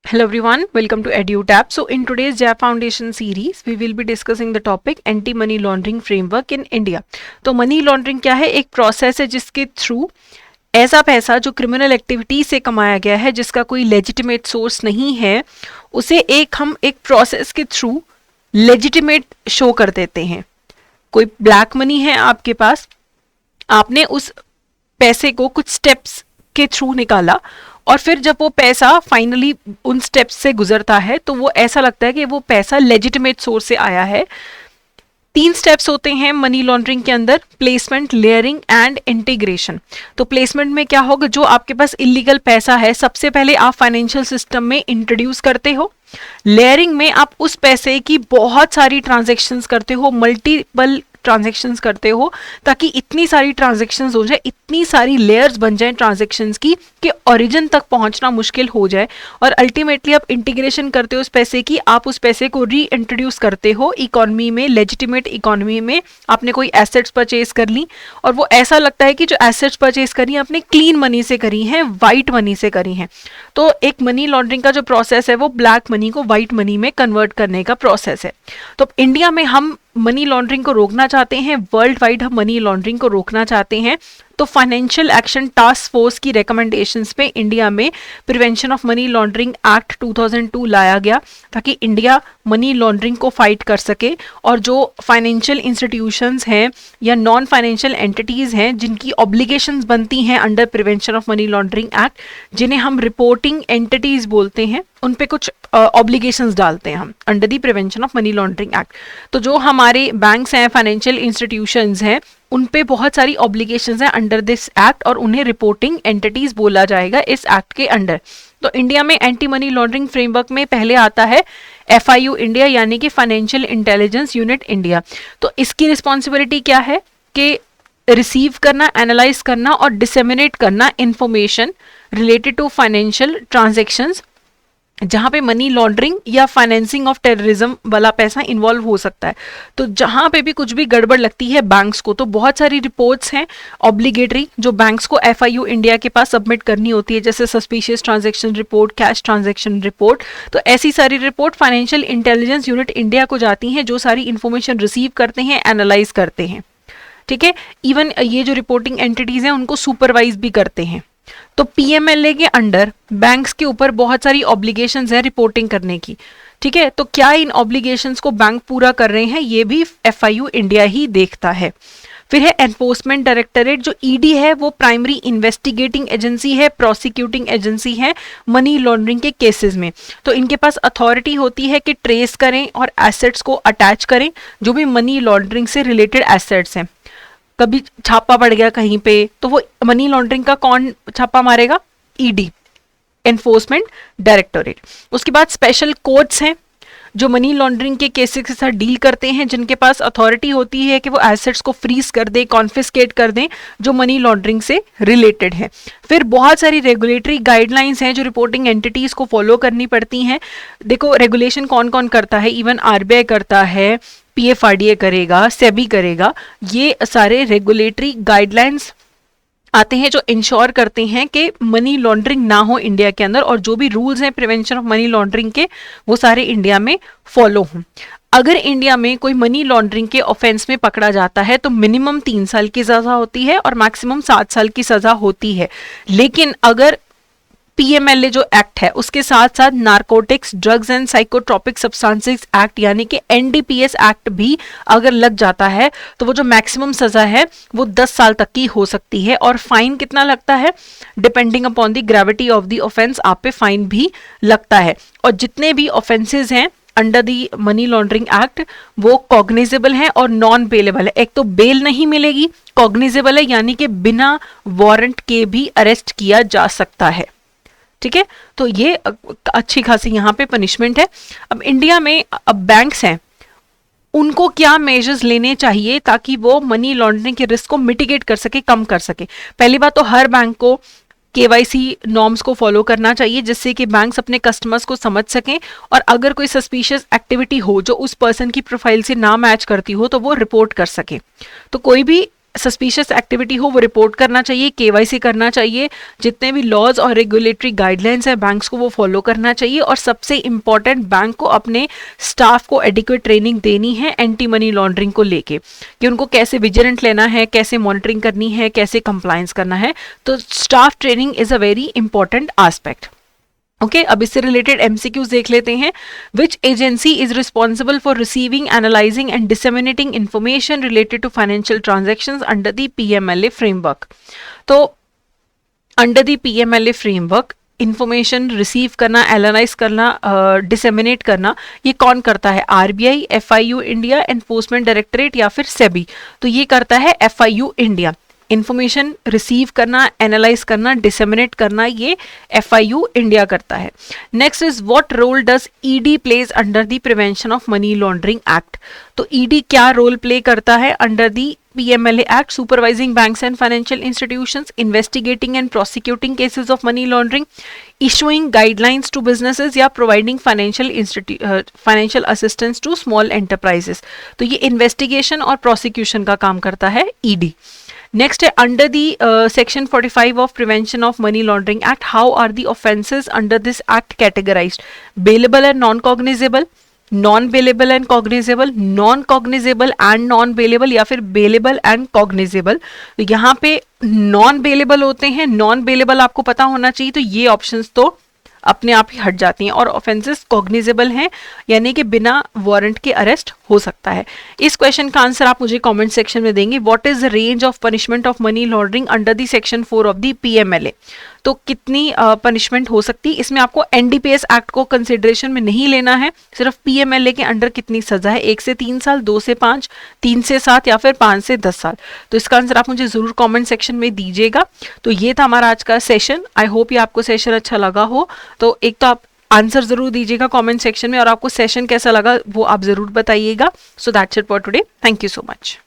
Hello everyone, welcome to EduTap. So in today's JAP Foundation series, we will be discussing the topic Anti-Money Laundering Framework in India. तो money laundering क्या है? एक process है जिसके through ऐसा पैसा जो क्रिमिनल एक्टिविटी से कमाया गया है, जिसका कोई लेजिटिमेट सोर्स नहीं है, उसे हम एक प्रोसेस के थ्रू लेजिटिमेट शो कर देते हैं. कोई ब्लैक मनी है आपके पास, आपने उस पैसे को कुछ स्टेप्स के थ्रू निकाला और फिर जब वो पैसा फाइनली उन स्टेप्स से गुजरता है तो वो ऐसा लगता है कि वो पैसा लेजिटिमेट सोर्स से आया है. 3 स्टेप्स होते हैं मनी लॉन्ड्रिंग के अंदर: प्लेसमेंट, लेयरिंग एंड इंटीग्रेशन. तो प्लेसमेंट में क्या होगा? जो आपके पास इलीगल पैसा है सबसे पहले आप फाइनेंशियल सिस्टम में इंट्रोड्यूस करते हो. लेयरिंग में आप उस पैसे की बहुत सारी ट्रांजेक्शन्स करते हो, मल्टीपल ट्रांजेक्शन्स करते हो, ताकि इतनी सारी ट्रांजेक्शन्स हो जाए, इतनी सारी लेयर्स बन जाए ट्रांजेक्शन्स की कि ओरिजिन तक पहुंचना मुश्किल हो जाए. और अल्टीमेटली आप इंटीग्रेशन करते हो उस पैसे की, आप उस पैसे को री इंट्रोड्यूस करते हो इकोनॉमी में, लेजिटिमेट इकोनॉमी में. आपने कोई एसेट्स परचेज कर ली और वो ऐसा लगता है कि जो एसेट्स परचेज करी है आपने क्लीन मनी से करी हैं, वाइट मनी से करी हैं. तो एक मनी लॉन्ड्रिंग का जो प्रोसेस है वो ब्लैक मनी को वाइट मनी में कन्वर्ट करने का प्रोसेस है. तो इंडिया में हम मनी लॉन्ड्रिंग को रोकना चाहते हैं, वर्ल्ड वाइड हम मनी लॉन्ड्रिंग को रोकना चाहते हैं. तो फाइनेंशियल एक्शन टास्क फोर्स की रिकमेंडेशंस पे इंडिया में prevention of money laundering act 2002 लाया गया, ताकि इंडिया मनी लॉन्ड्रिंग को फाइट कर सके. और जो फाइनेंशियल इंस्टीट्यूशंस हैं या नॉन फाइनेंशियल एंटिटीज़ हैं जिनकी ऑब्लिगेशंस बनती हैं under prevention of money laundering act, जिन्हें हम रिपोर्टिंग एंटिटीज़ बोलते हैं, उन पे कुछ ऑब्लिगेशंस डालते हैं हम under the prevention of money laundering act. तो जो हमारे बैंक्स हैं, फाइनेंशियल इंस्टीट्यूशंस हैं, उन पे बहुत सारी ऑब्लिगेशंस हैं अंडर दिस एक्ट और उन्हें रिपोर्टिंग एंटिटीज बोला जाएगा इस एक्ट के अंडर. तो इंडिया में एंटी मनी लॉन्ड्रिंग फ्रेमवर्क में पहले आता है FIU इंडिया, यानी कि फाइनेंशियल इंटेलिजेंस यूनिट इंडिया. तो इसकी रिस्पॉन्सिबिलिटी क्या है कि रिसीव करना, एनालाइज करना और डिसेमिनेट करना information related to financial transactions जहाँ पे मनी लॉन्ड्रिंग या फाइनेंसिंग ऑफ टेररिज्म वाला पैसा इन्वॉल्व हो सकता है. तो जहाँ पे भी कुछ भी गड़बड़ लगती है बैंक्स को, तो बहुत सारी रिपोर्ट्स हैं ऑब्लिगेटरी जो बैंक्स को FIU इंडिया के पास सबमिट करनी होती है, जैसे suspicious transaction report, cash transaction report. तो ऐसी सारी report financial intelligence unit India को जाती हैं, जो सारी इन्फॉर्मेशन रिसीव करते हैं, एनालाइज करते हैं. ठीक है, इवन ये जो रिपोर्टिंग एंटिटीज हैं उनको सुपरवाइज भी करते हैं. तो PMLA के अंडर बैंक्स के ऊपर बहुत सारी ऑब्लिगेशंस है रिपोर्टिंग करने की. ठीक है, तो क्या इन ऑब्लिगेशंस को बैंक पूरा कर रहे हैं, ये भी FIU इंडिया ही देखता है. फिर है एनफोर्समेंट डायरेक्टरेट, जो ED है वो प्राइमरी इन्वेस्टिगेटिंग एजेंसी है, प्रोसिक्यूटिंग एजेंसी है मनी लॉन्ड्रिंग के केसेस में. तो इनके पास अथॉरिटी होती है कि ट्रेस करें और एसेट्स को अटैच करें, जो भी मनी लॉन्ड्रिंग से रिलेटेड एसेट्स हैं. कभी छापा पड़ गया कहीं पे तो वो मनी लॉन्ड्रिंग का कौन छापा मारेगा? ED, enforcement directorate. उसके बाद स्पेशल कोर्ट्स हैं जो मनी लॉन्ड्रिंग के केसेस के साथ डील करते हैं, जिनके पास अथॉरिटी होती है कि वो एसेट्स को फ्रीज कर दें, कॉन्फिस्केट कर दें जो मनी लॉन्ड्रिंग से रिलेटेड है. फिर बहुत सारी रेगुलेटरी गाइडलाइंस हैं जो रिपोर्टिंग एंटिटीज को फॉलो करनी पड़ती हैं. देखो रेगुलेशन कौन कौन करता है, इवन RBI करता है, PFRDA करेगा, सेबी करेगा. ये सारे रेगुलेटरी गाइडलाइंस आते हैं जो इंश्योर करते हैं कि मनी लॉन्ड्रिंग ना हो इंडिया के अंदर, और जो भी रूल्स हैं प्रिवेंशन ऑफ मनी लॉन्ड्रिंग के वो सारे इंडिया में फॉलो हों. अगर इंडिया में कोई मनी लॉन्ड्रिंग के ऑफेंस में पकड़ा जाता है तो मिनिमम 3 साल की सजा होती है और मैक्सिमम 7 साल की सजा होती है. लेकिन अगर PMLA जो एक्ट है उसके साथ साथ narcotics, drugs and psychotropic substances act यानी कि NDPS एक्ट भी अगर लग जाता है तो वो जो मैक्सिमम सजा है वो 10 साल तक की हो सकती है. और फाइन कितना लगता है? Depending upon the gravity of the offence आप पे फाइन भी लगता है. और जितने भी ऑफेंसेस हैं under the money laundering act वो कॉग्निजेबल है और नॉन बेलेबल है. एक तो बेल नहीं मिलेगी, कॉग्निजेबल है यानी कि बिना वारंट के भी अरेस्ट किया जा सकता है. ठीक है, तो ये अच्छी खासी यहाँ पे पनिशमेंट है. अब इंडिया में अब बैंक्स हैं, उनको क्या मेजर्स लेने चाहिए ताकि वो मनी लॉन्ड्रिंग के रिस्क को मिटिगेट कर सके, कम कर सके. पहली बात तो हर बैंक को KYC नॉर्म्स को फॉलो करना चाहिए, जिससे कि बैंक्स अपने कस्टमर्स को समझ सकें और अगर कोई सस्पिशियस एक्टिविटी हो जो उस पर्सन की प्रोफाइल से ना मैच करती हो तो वो रिपोर्ट कर सके. तो कोई भी सस्पिशियस एक्टिविटी हो वो रिपोर्ट करना चाहिए, केवाईसी करना चाहिए, जितने भी लॉज और रेगुलेटरी गाइडलाइंस है बैंक्स को वो फॉलो करना चाहिए, और सबसे इंपॉर्टेंट बैंक को अपने स्टाफ को एडिक्वेट ट्रेनिंग देनी है एंटी मनी लॉन्ड्रिंग को लेके, कि उनको कैसे विजिलेंट लेना है, कैसे मॉनिटरिंग करनी है, कैसे कंप्लायंस करना है। तो staff training is a very important aspect. Okay, अब इससे रिलेटेड एमसीक्यूज देख लेते हैं। Which agency is responsible for receiving, analysing and disseminating information related to financial transactions under the PMLA framework. तो under the PMLA framework information receive करना, analyse करना, disseminate करना, ये कौन करता है? RBI, FIU India, enforcement directorate या फिर सेबी? तो ये करता है एफआईयू इंडिया। इंफॉर्मेशन रिसीव करना, एनालाइज करना, डिसेमिनेट करना, ये एफआईयू इंडिया करता है। Next is what role does ED plays under the prevention of money laundering act? तो ईडी क्या रोल प्ले करता है under the PMLA Act? Supervising banks and financial institutions, investigating and prosecuting cases of money laundering, issuing guidelines to businesses या providing financial assistance to small enterprises। तो ये investigation और prosecution का काम करता है ED। Next है under the section 45 of Prevention of Money Laundering Act, how are the offences under this act categorized? Bailable and non-cognizable, non bailable and cognizable, non cognizable and non bailable, या फिर bailable and cognizable. तो यहाँ पे non bailable होते हैं, non bailable आपको पता होना चाहिए, तो ये ऑप्शंस तो अपने आप ही हट जाती हैं। और ऑफेंसेस कॉग्निजेबल हैं, यानी कि बिना वारंट के अरेस्ट हो सकता है। इस क्वेश्चन का आंसर आप मुझे कमेंट सेक्शन में देंगे। What is the range of punishment of money laundering under the section 4 of the PMLA? तो कितनी पनिशमेंट हो सकती है? इसमें आपको एनडीपीएस एक्ट को कंसिडरेशन में नहीं लेना है, सिर्फ पीएमएलए के अंडर कितनी सजा है, 1 से 3 साल, 2 से 5, 3 से 7 या फिर 5 से 10 साल। तो इसका आंसर आप मुझे जरूर कमेंट सेक्शन में दीजिएगा। तो ये था हमारा आज का सेशन। आई होप ये आपको सेशन अच्छा लगा हो। तो एक तो आप आंसर जरूर दीजिएगा कमेंट सेक्शन में, और आपको सेशन कैसा लगा वो आप जरूर बताइएगा। So that's it for today. Thank you so much.